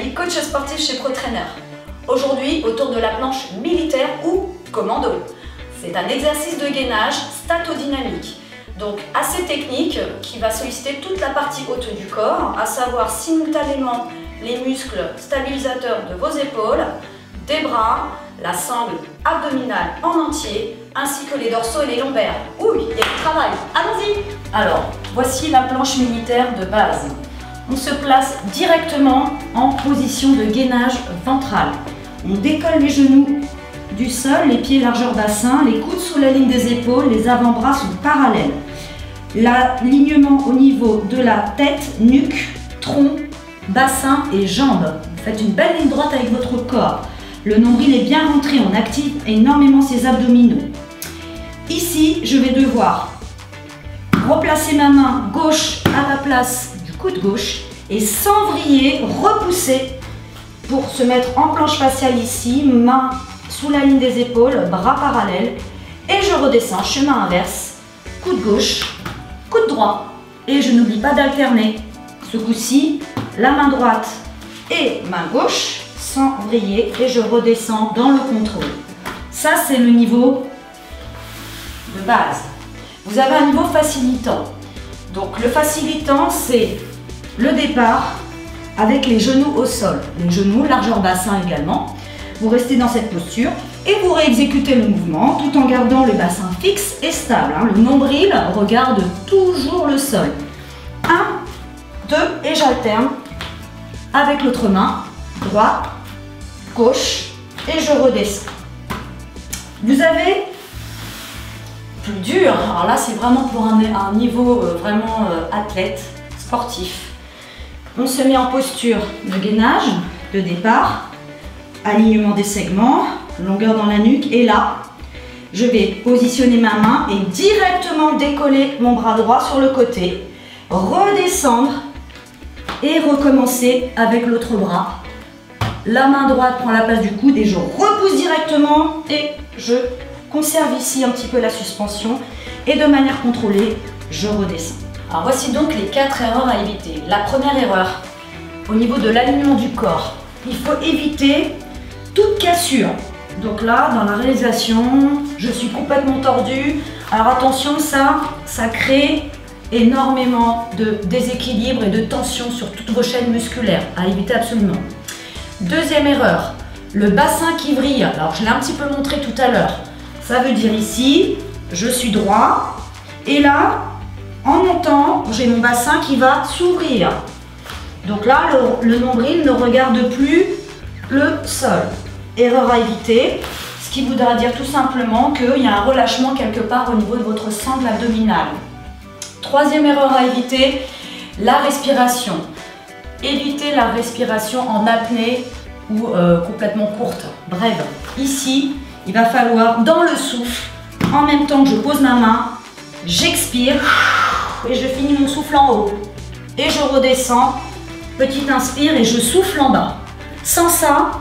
Magali, coach sportif chez Pro Trainer. Aujourd'hui, autour de la planche militaire ou commando. C'est un exercice de gainage statodynamique, donc assez technique, qui va solliciter toute la partie haute du corps, à savoir simultanément les muscles stabilisateurs de vos épaules, des bras, la sangle abdominale en entier, ainsi que les dorsaux et les lombaires. Ouh, il y a du travail, allons-y! Alors, voici la planche militaire de base. On se place directement en position de gainage ventral. On décolle les genoux du sol, les pieds largeur bassin, les coudes sous la ligne des épaules, les avant-bras sont parallèles. L'alignement au niveau de la tête, nuque, tronc, bassin et jambes. Vous faites une belle ligne droite avec votre corps. Le nombril est bien rentré, on active énormément ses abdominaux. Ici, je vais devoir replacer ma main gauche à la place du coude gauche et sans vriller, repousser pour se mettre en planche faciale ici, main sous la ligne des épaules, bras parallèles et je redescends, chemin inverse, coude gauche, coude droit et je n'oublie pas d'alterner. Ce coup-ci, la main droite et main gauche sans vriller et je redescends dans le contrôle. Ça, c'est le niveau de base. Vous avez un niveau facilitant. Donc le facilitant, c'est le départ avec les genoux au sol. Les genoux, largeur bassin également. Vous restez dans cette posture et vous réexécutez le mouvement tout en gardant le bassin fixe et stable. Le nombril regarde toujours le sol. 1, 2 et j'alterne avec l'autre main, droite, gauche et je redescends. Vous avez plus dur, alors là c'est vraiment pour un niveau vraiment athlète, sportif. On se met en posture de gainage, de départ, alignement des segments, longueur dans la nuque et là, je vais positionner ma main et directement décoller mon bras droit sur le côté, redescendre et recommencer avec l'autre bras. La main droite prend la place du coude et je repousse directement et je conserve ici un petit peu la suspension et de manière contrôlée, je redescends. Alors voici donc les 4 erreurs à éviter. La première erreur, au niveau de l'alignement du corps, il faut éviter toute cassure. Donc là, dans la réalisation, je suis complètement tordue. Alors attention, ça crée énormément de déséquilibre et de tension sur toutes vos chaînes musculaires, à éviter absolument. Deuxième erreur, le bassin qui vrille. Alors je l'ai un petit peu montré tout à l'heure. Ça veut dire ici, je suis droit et là, en montant, j'ai mon bassin qui va s'ouvrir. Donc là, le nombril ne regarde plus le sol. Erreur à éviter, ce qui voudra dire tout simplement qu'il y a un relâchement quelque part au niveau de votre sangle abdominale. Troisième erreur à éviter, la respiration. Évitez la respiration en apnée ou complètement courte, brève. Ici, il va falloir, dans le souffle, en même temps que je pose ma main, j'expire et je finis mon souffle en haut. Et je redescends, petite inspire et je souffle en bas. Sans ça,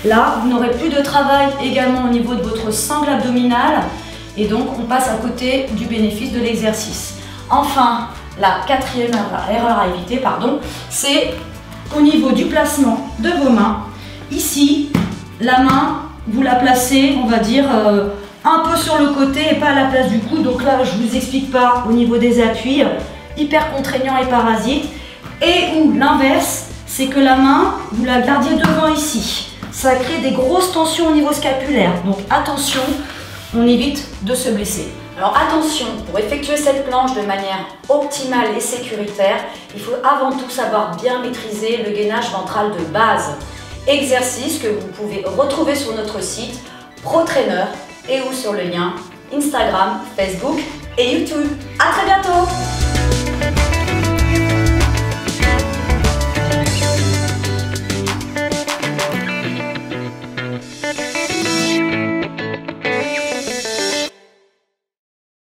là, vous n'aurez plus de travail également au niveau de votre sangle abdominale et donc on passe à côté du bénéfice de l'exercice. Enfin, la quatrième erreur à éviter, c'est au niveau du placement de vos mains. Ici, la main, vous la placez, on va dire, un peu sur le côté et pas à la place du cou. Donc là, je ne vous explique pas au niveau des appuis, hyper contraignant et parasite. Et ou l'inverse, c'est que la main, vous la gardiez devant ici. Ça crée des grosses tensions au niveau scapulaire. Donc attention, on évite de se blesser. Alors attention, pour effectuer cette planche de manière optimale et sécuritaire, il faut avant tout savoir bien maîtriser le gainage ventral de base. Exercice que vous pouvez retrouver sur notre site Pro Trainer et ou sur le lien Instagram, Facebook et YouTube. À très bientôt!